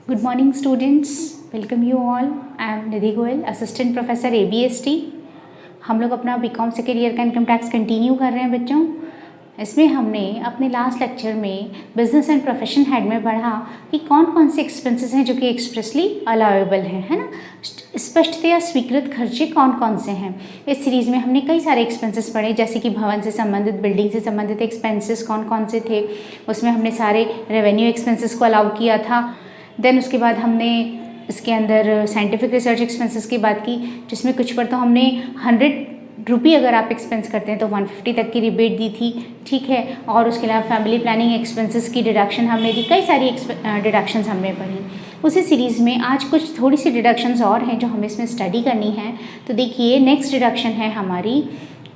Good morning students, welcome you all. I am Nidhi Goyal, Assistant Professor ABST. हम लोग अपना BCom second year का income tax continue कर रहे हैं बच्चों। इसमें हमने अपने लास्ट लेक्चर में बिजनेस एंड प्रोफेशन हेड में पढ़ा कि कौन कौन से एक्सपेंसेस हैं जो कि एक्सप्रेसली अलाउेबल हैं, है ना। स्पष्टतया स्वीकृत खर्चे कौन कौन से हैं। इस सीरीज़ में हमने कई सारे एक्सपेंसेस पढ़े, जैसे कि भवन से संबंधित, बिल्डिंग से संबंधित एक्सपेंसेस कौन कौन से थे। उसमें हमने सारे रेवेन्यू एक्सपेंसेस को अलाउ किया था। देन उसके बाद हमने इसके अंदर साइंटिफिक रिसर्च एक्सपेंसेस की बात की, जिसमें कुछ पर तो हमने 100 रुपये अगर आप एक्सपेंस करते हैं तो 150 तक की रिबेट दी थी, ठीक है। और उसके अलावा फैमिली प्लानिंग एक्सपेंसेस की डिडक्शन हमने दी, कई सारी डिडक्शंस हमने पढ़ी। उसी सीरीज़ में आज कुछ थोड़ी सी डिडक्शंस और हैं जो हमें इसमें स्टडी करनी है। तो देखिए, नेक्स्ट डिडक्शन है हमारी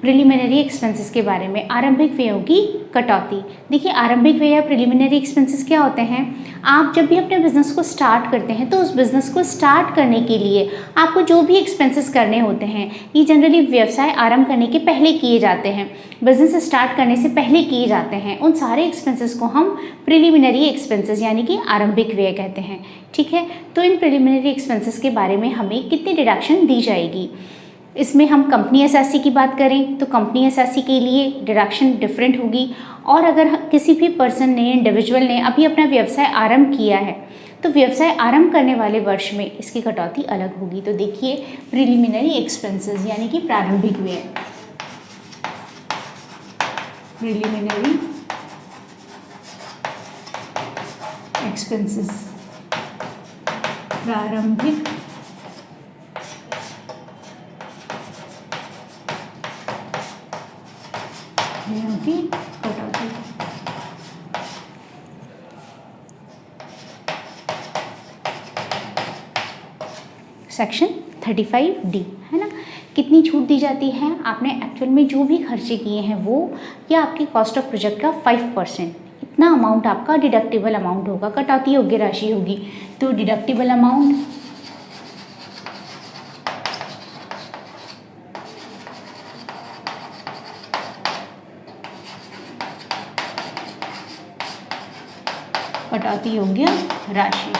प्रिलिमिनरी एक्सपेंसेस के बारे में, आरंभिक व्ययों की कटौती। देखिए, आरंभिक व्यय या प्रिलिमिनरी एक्सपेंसेस क्या होते हैं। आप जब भी अपने बिजनेस को स्टार्ट करते हैं तो उस बिज़नेस को स्टार्ट करने के लिए आपको जो भी एक्सपेंसेस करने होते हैं, ये जनरली व्यवसाय आरंभ करने के पहले किए जाते हैं, बिजनेस स्टार्ट करने से पहले किए जाते हैं। उन सारे एक्सपेंसेस को हम प्रिलिमिनरी एक्सपेंसेस यानी कि आरंभिक व्यय कहते हैं, ठीक है। तो इन प्रिलिमिनरी एक्सपेंसेस के बारे में हमें कितनी डिडक्शन दी जाएगी। इसमें हम कंपनी एसएससी की बात करें तो कंपनी एसएससी के लिए डिडक्शन डिफरेंट होगी, और अगर किसी भी पर्सन ने, इंडिविजुअल ने अभी अपना व्यवसाय आरंभ किया है तो व्यवसाय आरंभ करने वाले वर्ष में इसकी कटौती अलग होगी। तो देखिए, प्रिलिमिनरी एक्सपेंसेस यानी कि प्रारंभिक व्यय, प्रिलिमिनरी एक्सपेंसेस, प्रारंभिक की कटौती। सेक्शन 35D, है ना। कितनी छूट दी जाती है। आपने एक्चुअल में जो भी खर्चे किए हैं वो, या आपकी कॉस्ट ऑफ प्रोजेक्ट का 5%, इतना अमाउंट आपका डिडक्टेबल अमाउंट होगा, कटौती योग्य राशि होगी। तो डिडक्टेबल अमाउंट कटौती योग्य राशि।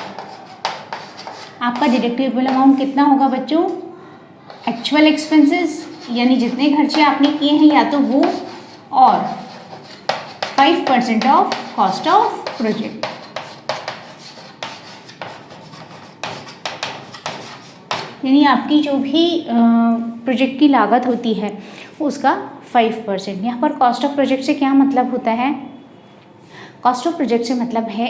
आपका डिडक्टेबल अमाउंट कितना होगा बच्चों। एक्चुअल एक्सपेंसेस यानी जितने खर्चे आपने किए हैं या तो वो, और 5% ऑफ कॉस्ट ऑफ प्रोजेक्ट। यानी आपकी जो भी प्रोजेक्ट की लागत होती है उसका 5%। यहाँ पर कॉस्ट ऑफ प्रोजेक्ट से क्या मतलब होता है। कॉस्ट ऑफ प्रोजेक्ट से मतलब है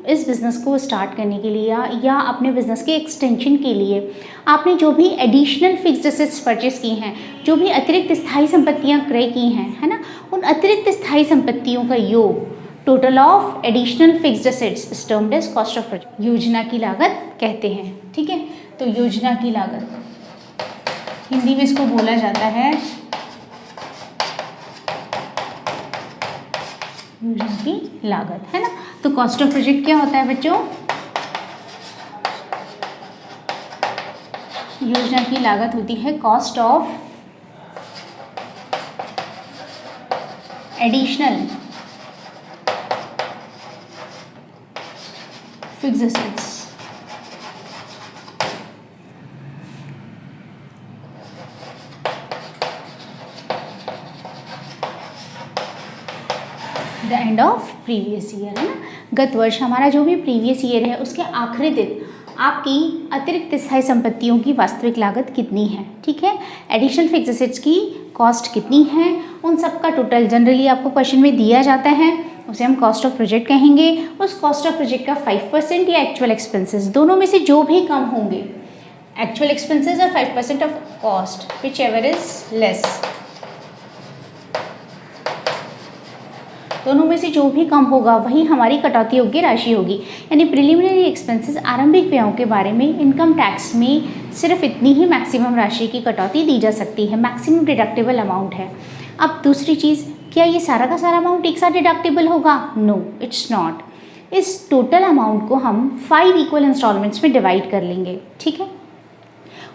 इस बिज़नेस को स्टार्ट करने के लिए या अपने बिज़नेस के एक्सटेंशन के लिए आपने जो भी एडिशनल फिक्स्ड एसेट्स परचेस की हैं, जो भी अतिरिक्त स्थायी संपत्तियां क्रय की हैं, है ना, उन अतिरिक्त स्थायी संपत्तियों का योग, total of additional fixed assets is termed as cost of project. योजना की लागत कहते हैं, ठीक है। तो योजना की लागत हिंदी में इसको बोला जाता है योजना की लागत, है ना। तो कॉस्ट ऑफ प्रोजेक्ट क्या होता है बच्चों। योजना की लागत होती है cost of additional fixed assets. The end of previous year, है ना। गत वर्ष हमारा जो भी प्रीवियस ईयर है उसके आखिरी दिन आपकी अतिरिक्त स्थायी संपत्तियों की वास्तविक लागत कितनी है, ठीक है। एडिशनल फिक्स्ड एसेट्स की कॉस्ट कितनी है, उन सब का टोटल जनरली आपको क्वेश्चन में दिया जाता है, उसे हम कॉस्ट ऑफ प्रोजेक्ट कहेंगे। उस कॉस्ट ऑफ प्रोजेक्ट का 5% या एक्चुअल एक्सपेंसेस, दोनों में से जो भी कम होंगे, एक्चुअल एक्सपेंसेस और 5% of cost, which ever is less, दोनों में से जो भी कम होगा वही हमारी कटौती योग्य राशि होगी। यानी प्रिलिमिनरी एक्सपेंसेस आरंभिक व्ययों के बारे में इनकम टैक्स में सिर्फ इतनी ही मैक्सिमम राशि की कटौती दी जा सकती है, मैक्सिमम डिडक्टेबल अमाउंट है। अब दूसरी चीज़, क्या ये सारा का सारा अमाउंट एक साथ डिडक्टेबल होगा। No, it's not. इस टोटल अमाउंट को हम 5 इक्वल इंस्टॉलमेंट्स में डिवाइड कर लेंगे, ठीक है।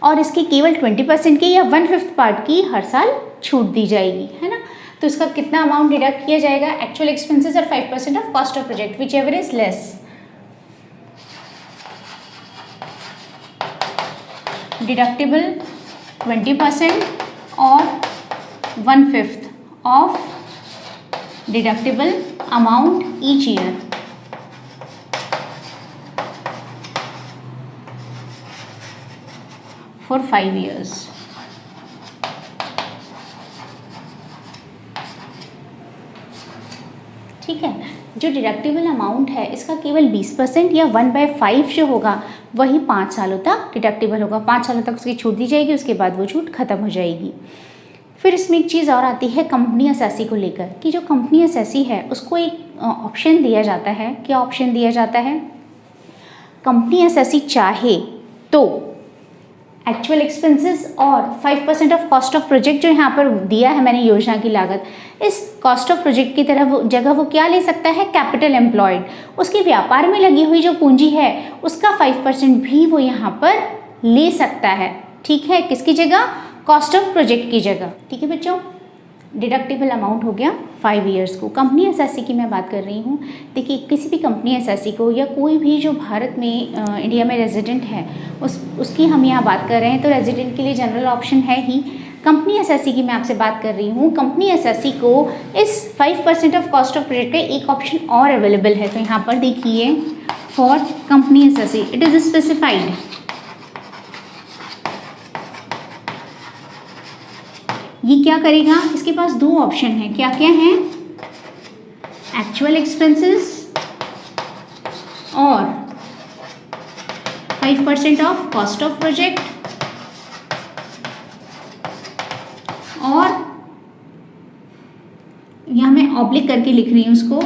और इसकी केवल 20% की या 1/5 पार्ट की हर साल छूट दी जाएगी, है ना। तो इसका कितना अमाउंट डिडक्ट किया जाएगा, एक्चुअल एक्सपेंसेस और 5% of cost of project, which ever is less. Deductible 20% और 1/5 of deductible amount each year for 5 years। ठीक है, जो डिडक्टिबल अमाउंट है इसका केवल 20% या 1/5 जो होगा वही 5 सालों तक डिडक्टिबल होगा। 5 सालों तक उसकी छूट दी जाएगी, उसके बाद वो छूट खत्म हो जाएगी। फिर इसमें एक चीज़ और आती है कंपनी असेसी को लेकर, कि जो कंपनी असेसी है उसको एक ऑप्शन दिया जाता है। क्या ऑप्शन दिया जाता है? कंपनी असेसी चाहे तो एक्चुअल एक्सपेंसेस और 5% ऑफ कॉस्ट ऑफ प्रोजेक्ट जो यहाँ पर दिया है मैंने योजना की लागत, इस कॉस्ट ऑफ प्रोजेक्ट की तरह जगह वो क्या ले सकता है? कैपिटल एम्प्लॉयड, उसके व्यापार में लगी हुई जो पूंजी है उसका 5% भी वो यहाँ पर ले सकता है। ठीक है, किसकी जगह? कॉस्ट ऑफ प्रोजेक्ट की जगह। ठीक है बच्चों, डिडक्टिबल अमाउंट हो गया 5 years को। कंपनी एसएससी की मैं बात कर रही हूँ। देखिए, किसी भी कंपनी एसएससी को या कोई भी जो भारत में इंडिया में रेजिडेंट है उसकी हम यहाँ बात कर रहे हैं, तो रेजिडेंट के लिए जनरल ऑप्शन है ही। कंपनी एसएससी की मैं आपसे बात कर रही हूँ। कंपनी एसएससी को इस 5% ऑफ कॉस्ट ऑफ प्रोजेक्ट का एक ऑप्शन और अवेलेबल है। तो यहाँ पर देखिए, for company SSC it is specified ये क्या करेगा? इसके पास 2 ऑप्शन है। क्या क्या हैं? एक्चुअल एक्सपेंसेस और 5% ऑफ कॉस्ट ऑफ प्रोजेक्ट, और यहां मैं ऑब्लिक करके लिख रही हूं उसको,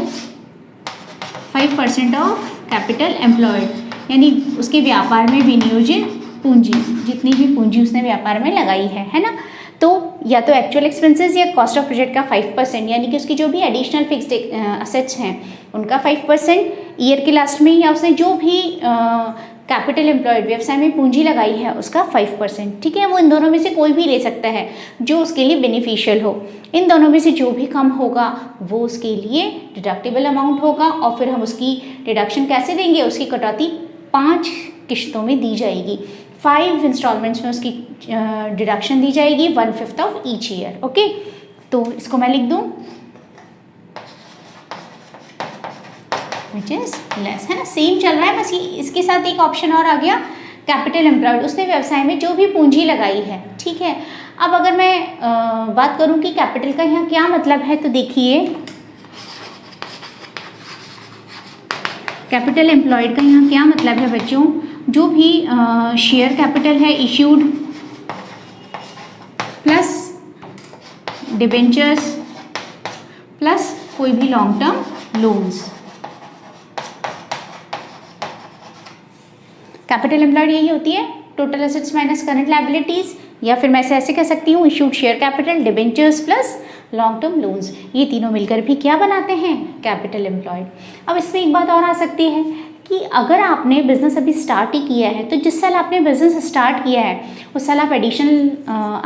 5% ऑफ कैपिटल एम्प्लॉयड, यानी उसके व्यापार में विनियोजित पूंजी, जितनी भी पूंजी उसने व्यापार में लगाई है ना। तो या तो एक्चुअल एक्सपेंसेस या कॉस्ट ऑफ प्रोजेक्ट का 5%, यानी कि उसकी जो भी एडिशनल फिक्स्ड असेट्स हैं उनका 5% ईयर के लास्ट में, या उसने जो भी कैपिटल एम्प्लॉयड व्यवसाय में पूंजी लगाई है उसका 5%। ठीक है, वो इन दोनों में से कोई भी ले सकता है जो उसके लिए बेनिफिशियल हो। इन दोनों में से जो भी कम होगा वो उसके लिए डिडक्टिबल अमाउंट होगा, और फिर हम उसकी डिडक्शन कैसे देंगे? उसकी कटौती 5 किश्तों में दी जाएगी। 5 इंस्टॉलमेंट्स में उसकी डिडक्शन दी जाएगी 1/5 ऑफ ईच ईयर। ओके, तो इसको मैं लिख दूं विच इज लेस, है ना। सेम चल रहा है, बस ये इसके साथ एक ऑप्शन और आ गया, कैपिटल एम्प्लॉयड, उसने व्यवसाय में जो भी पूंजी लगाई है। ठीक है, अब अगर मैं बात करूं कि कैपिटल का यहाँ क्या मतलब है, तो देखिए, कैपिटल एम्प्लॉयड का यहाँ क्या मतलब है बच्चों? जो भी शेयर कैपिटल है इश्यूड प्लस डिबेंचर्स प्लस कोई भी long term loans. Capital employed यही होती है, total assets minus current liabilities, या फिर मैं ऐसे कह सकती हूँ issued share capital, debentures plus long term loans. ये तीनों मिलकर भी क्या बनाते हैं? Capital employed. अब इसमें एक बात और आ सकती है कि अगर आपने बिजनेस अभी स्टार्ट ही किया है, तो जिस साल आपने बिजनेस स्टार्ट किया है उस साल आप एडिशनल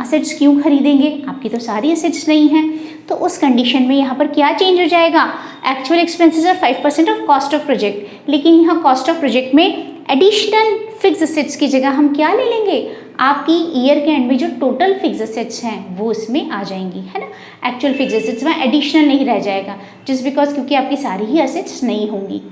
असेट्स क्यों खरीदेंगे? आपकी तो सारी असेट्स नहीं हैं। तो उस कंडीशन में यहाँ पर क्या चेंज हो जाएगा? एक्चुअल एक्सपेंसेस और 5% ऑफ कॉस्ट ऑफ प्रोजेक्ट, लेकिन यहाँ कॉस्ट ऑफ प्रोजेक्ट में एडिशनल फिक्स असेट्स की जगह हम क्या ले लेंगे? आपकी ईयर के एंड में जो टोटल फिक्स असेट्स हैं वो इसमें आ जाएंगी, है ना। एक्चुअल फिक्स असेट्स में एडिशनल नहीं रह जाएगा, जस्ट बिकॉज क्योंकि आपकी सारी ही असेट्स नहीं होंगी।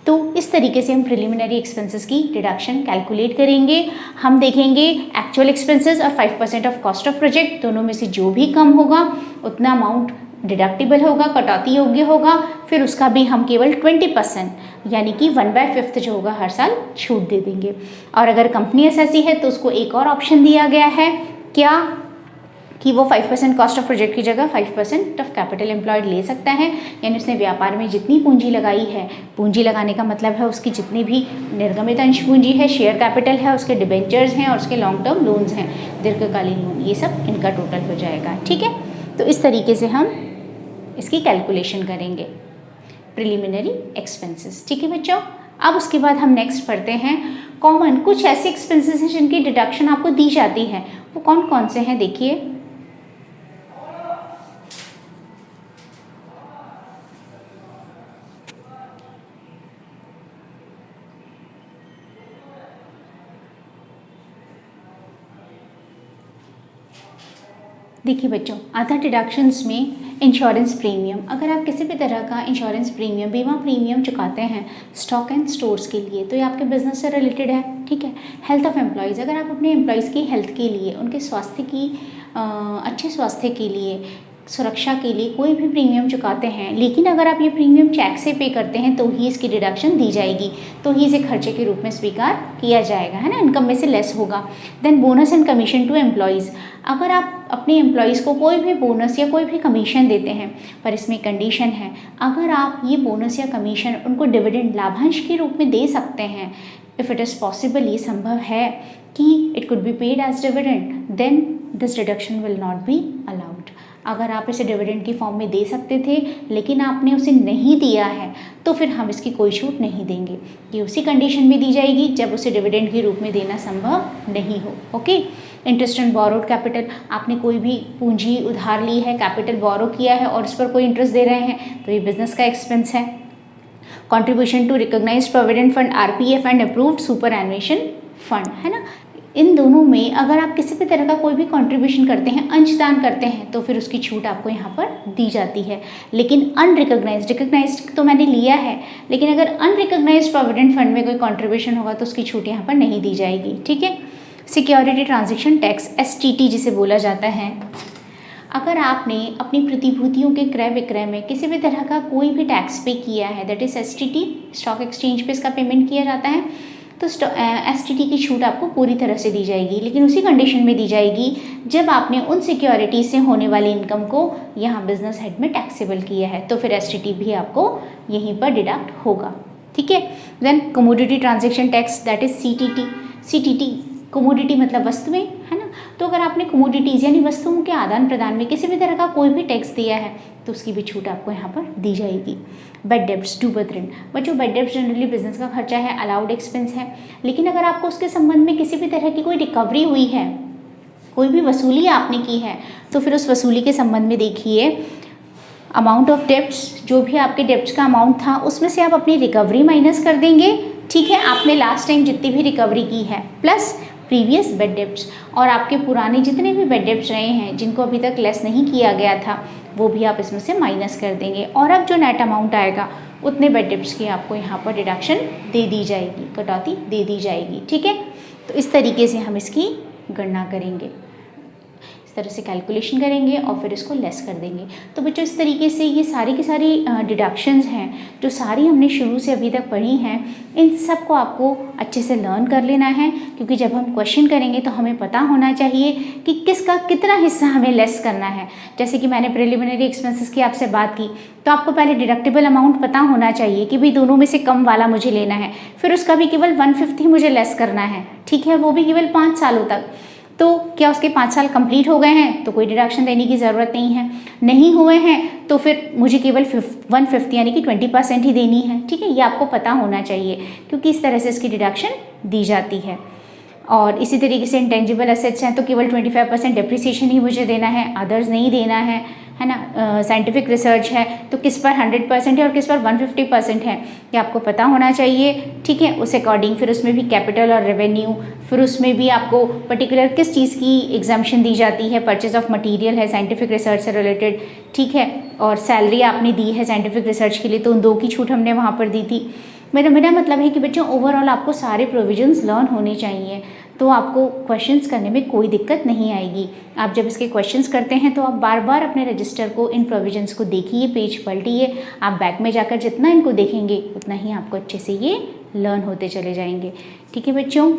तो इस तरीके से हम प्रिलिमिनरी एक्सपेंसेस की डिडक्शन कैलकुलेट करेंगे। हम देखेंगे एक्चुअल एक्सपेंसेस और 5% ऑफ कॉस्ट ऑफ प्रोजेक्ट, दोनों में से जो भी कम होगा उतना अमाउंट डिडक्टिबल होगा, कटौती योग्य होगा। फिर उसका भी हम केवल 20% यानी कि 1/5 जो होगा हर साल छूट दे देंगे। और अगर कंपनी एसएससी है तो उसको एक और ऑप्शन दिया गया है, क्या कि वो 5% कॉस्ट ऑफ प्रोजेक्ट की जगह 5% ऑफ कैपिटल एम्प्लॉयड ले सकता है, यानी उसने व्यापार में जितनी पूंजी लगाई है, पूंजी लगाने का मतलब है उसकी जितनी भी निर्गमित अंश पूंजी है, शेयर कैपिटल है, उसके डिबेंचर्स हैं और उसके लॉन्ग टर्म लोन्स हैं, दीर्घकालीन लोन, ये सब इनका टोटल हो जाएगा। ठीक है, तो इस तरीके से हम इसकी कैलकुलेशन करेंगे प्रिलिमिनरी एक्सपेंसेस। ठीक है बच्चों, अब उसके बाद हम नेक्स्ट पढ़ते हैं कॉमन। कुछ ऐसे एक्सपेंसेस हैं जिनकी डिडक्शन आपको दी जाती है, वो कौन कौन से हैं देखिए। देखिए बच्चों, अदर डिडक्शंस में इंश्योरेंस प्रीमियम, अगर आप किसी भी तरह का इंश्योरेंस प्रीमियम, बीमा प्रीमियम चुकाते हैं स्टॉक एंड स्टोर्स के लिए, तो ये आपके बिजनेस से रिलेटेड है, ठीक है। हेल्थ ऑफ एम्प्लॉयज़, अगर आप अपने एम्प्लॉयज़ की हेल्थ के लिए, उनके स्वास्थ्य की अच्छे स्वास्थ्य के लिए, सुरक्षा के लिए कोई भी प्रीमियम चुकाते हैं, लेकिन अगर आप ये प्रीमियम चेक से पे करते हैं तो ही इसकी डिडक्शन दी जाएगी, तो ही इसे खर्चे के रूप में स्वीकार किया जाएगा, है ना, इनकम में से लेस होगा। Then bonus and commission to employees, अगर आप अपने एम्प्लॉयज़ को कोई भी बोनस या कोई भी कमीशन देते हैं, पर इसमें कंडीशन है, अगर आप ये बोनस या कमीशन उनको डिविडेंड, लाभांश के रूप में दे सकते हैं, इफ़ इट इज़ पॉसिबल, ये संभव है कि it could be paid as dividend, then this deduction will not be allowed. अगर आप इसे डिविडेंड की फॉर्म में दे सकते थे लेकिन आपने उसे नहीं दिया है, तो फिर हम इसकी कोई छूट नहीं देंगे। ये उसी कंडीशन में दी जाएगी जब उसे डिविडेंड के रूप में देना संभव नहीं हो। Okay. Interest on borrowed capital, आपने कोई भी पूंजी उधार ली है, कैपिटल बोरो किया है और उस पर कोई इंटरेस्ट दे रहे हैं, तो ये बिजनेस का एक्सपेंस है। Contribution to recognised provident fund, RPF and approved superannuation fund, है ना। इन दोनों में अगर आप किसी भी तरह का कोई भी कंट्रीब्यूशन करते हैं, अंशदान करते हैं, तो फिर उसकी छूट आपको यहाँ पर दी जाती है। लेकिन अनरिकॉग्नाइज्ड, रिकॉग्नाइज्ड तो मैंने लिया है, लेकिन अगर अनरिकॉग्नाइज्ड प्रोविडेंट फंड में कोई कंट्रीब्यूशन होगा तो उसकी छूट यहाँ पर नहीं दी जाएगी, ठीक है। सिक्योरिटी ट्रांजैक्शन टैक्स, एसटीटी जिसे बोला जाता है, अगर आपने अपनी प्रतिभूतियों के क्रय विक्रय में किसी भी तरह का कोई भी टैक्स पे किया है, that is STT, stock exchange पे इसका पेमेंट किया जाता है, तो एसटीटी की छूट आपको पूरी तरह से दी जाएगी, लेकिन उसी कंडीशन में दी जाएगी जब आपने उन सिक्योरिटी से होने वाली इनकम को यहाँ बिजनेस हेड में टैक्सेबल किया है, तो फिर एसटीटी भी आपको यहीं पर डिडक्ट होगा, ठीक है। Then commodity transaction tax, that is CTT. CTT, commodity मतलब वस्तुएं, है ना, तो अगर आपने कमोडिटीज़ यानी वस्तुओं के आदान प्रदान में किसी भी तरह का कोई भी टैक्स दिया है, तो उसकी भी छूट आपको यहाँ पर दी जाएगी। बेड डेब्ट्स, डूबत ऋण, बच्चों बेड डेब्ट्स जनरली बिजनेस का खर्चा है, अलाउड एक्सपेंस है, लेकिन अगर आपको उसके संबंध में किसी भी तरह की कोई रिकवरी हुई है, कोई भी वसूली आपने की है, तो फिर उस वसूली के संबंध में देखिए अमाउंट ऑफ डेब्ट्स, जो भी आपके डेब्ट्स का अमाउंट था उसमें से आप अपनी रिकवरी माइनस कर देंगे, ठीक है, आपने लास्ट टाइम जितनी भी रिकवरी की है, प्लस प्रीवियस बेड डेब्ट्स, और आपके पुराने जितने भी बेड डेब्ट्स रहे हैं जिनको अभी तक लेस नहीं किया गया था, वो भी आप इसमें से माइनस कर देंगे, और अब जो नेट अमाउंट आएगा उतने बेड डेब्ट्स की आपको यहाँ पर डिडक्शन दे दी जाएगी, कटौती दे दी जाएगी, ठीक है। तो इस तरीके से हम इसकी गणना करेंगे, तरह से कैलकुलेशन करेंगे और फिर इसको लेस कर देंगे। तो बच्चों इस तरीके से ये सारी की सारी डिडक्शंस हैं जो सारी हमने शुरू से अभी तक पढ़ी हैं, इन सब को आपको अच्छे से लर्न कर लेना है, क्योंकि जब हम क्वेश्चन करेंगे तो हमें पता होना चाहिए कि किसका कितना हिस्सा हमें लेस करना है। जैसे कि मैंने प्रिलिमिनरी एक्सपेंसेस की आपसे बात की, तो आपको पहले डिडक्टेबल अमाउंट पता होना चाहिए कि भाई दोनों में से कम वाला मुझे लेना है, फिर उसका भी केवल 1/5 ही मुझे लेस करना है, ठीक है, वो भी केवल 5 सालों तक। तो क्या उसके 5 साल कंप्लीट हो गए हैं तो कोई डिडक्शन देने की ज़रूरत नहीं है, नहीं हुए हैं तो फिर मुझे केवल 1/5 यानी कि 20% ही देनी है, ठीक है, ये आपको पता होना चाहिए, क्योंकि इस तरह से इसकी डिडक्शन दी जाती है। और इसी तरीके से इंटेंजिबल एसेट्स हैं तो केवल 25% डिप्रिसिएशन ही मुझे देना है, अदर्स नहीं देना है ना। साइंटिफिक रिसर्च है तो किस पर 100% है और किस पर 150% है, ये आपको पता होना चाहिए, ठीक है। उस अकॉर्डिंग फिर उसमें भी कैपिटल और रेवेन्यू, फिर उसमें भी आपको पर्टिकुलर किस चीज़ की एग्जाम्पशन दी जाती है, परचेज ऑफ मटेरियल है साइंटिफिक रिसर्च से रिलेटेड, ठीक है, और सैलरी आपने दी है साइंटिफिक रिसर्च के लिए, तो उन 2 की छूट हमने वहाँ पर दी थी। मेरा मतलब है कि बच्चों ओवरऑल आपको सारे प्रोविजंस लर्न होने चाहिए, तो आपको क्वेश्चंस करने में कोई दिक्कत नहीं आएगी। आप जब इसके क्वेश्चंस करते हैं तो आप बार बार अपने रजिस्टर को, इन प्रोविजंस को देखिए, पेज पलटिए, आप बैक में जाकर जितना इनको देखेंगे उतना ही आपको अच्छे से ये लर्न होते चले जाएंगे, ठीक है बच्चों।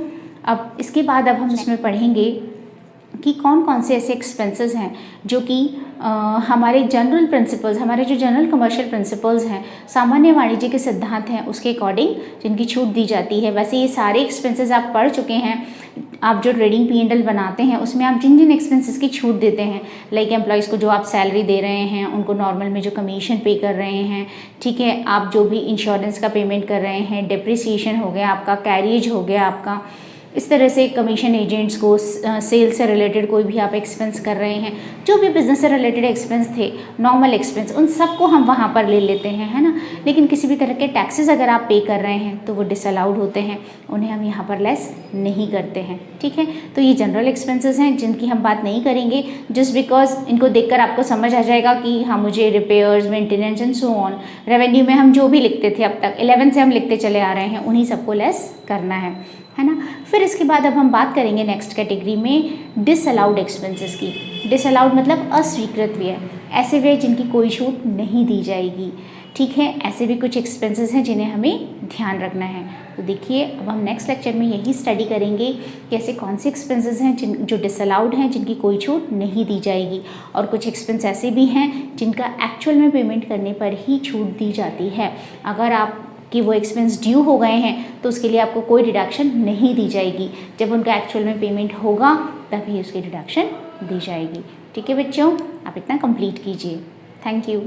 अब इसके बाद अब हम इसमें पढ़ेंगे कि कौन कौन से ऐसे एक्सपेंसेस हैं जो कि हमारे जनरल प्रिंसिपल्स, हमारे जो जनरल कमर्शियल प्रिंसिपल्स हैं, सामान्य वाणिज्य के सिद्धांत हैं, उसके अकॉर्डिंग जिनकी छूट दी जाती है। वैसे ये सारे एक्सपेंसेस आप पढ़ चुके हैं, आप जो ट्रेडिंग P&L बनाते हैं उसमें आप जिन जिन एक्सपेंसेस की छूट देते हैं, लाइक एम्प्लॉयज़ को जो आप सैलरी दे रहे हैं, उनको नॉर्मल में जो कमीशन पे कर रहे हैं, ठीक है, आप जो भी इंश्योरेंस का पेमेंट कर रहे हैं, डिप्रिसिएशन हो गया आपका, कैरियज हो गया आपका, इस तरह से कमीशन एजेंट्स को, सेल से रिलेटेड कोई भी आप एक्सपेंस कर रहे हैं, जो भी बिजनेस से रिलेटेड एक्सपेंस थे, नॉर्मल एक्सपेंस, उन सबको हम वहाँ पर ले लेते हैं, है ना। लेकिन किसी भी तरह के टैक्सेस अगर आप पे कर रहे हैं तो वो डिसअलाउड होते हैं, उन्हें हम यहाँ पर लेस नहीं करते हैं, ठीक है। तो ये जनरल एक्सपेंसेस हैं जिनकी हम बात नहीं करेंगे, जस्ट बिकॉज इनको देखकर आपको समझ आ जाएगा कि हाँ मुझे repairs, maintenance and so on, revenue में हम जो भी लिखते थे अब तक 11 से हम लिखते चले आ रहे हैं, उन्हीं सबको लेस करना है ना। फिर इसके बाद अब हम बात करेंगे नेक्स्ट कैटेगरी में डिसअलाउड एक्सपेंसेस की। डिसअलाउड मतलब अस्वीकृत व्यय, ऐसे व्यय जिनकी कोई छूट नहीं दी जाएगी, ठीक है। ऐसे भी कुछ एक्सपेंसेस हैं जिन्हें हमें ध्यान रखना है। तो देखिए अब हम नेक्स्ट लेक्चर में यही स्टडी करेंगे कि ऐसे कौन से एक्सपेंसेस हैं जो डिसअलाउड हैं, जिनकी कोई छूट नहीं दी जाएगी, और कुछ एक्सपेंस ऐसे भी हैं जिनका एक्चुअल में पेमेंट करने पर ही छूट दी जाती है। अगर आप कि वो एक्सपेंस ड्यू हो गए हैं तो उसके लिए आपको कोई डिडक्शन नहीं दी जाएगी, जब उनका एक्चुअल में पेमेंट होगा तभी उसकी डिडक्शन दी जाएगी, ठीक है बच्चों। आप इतना कंप्लीट कीजिए। Thank you.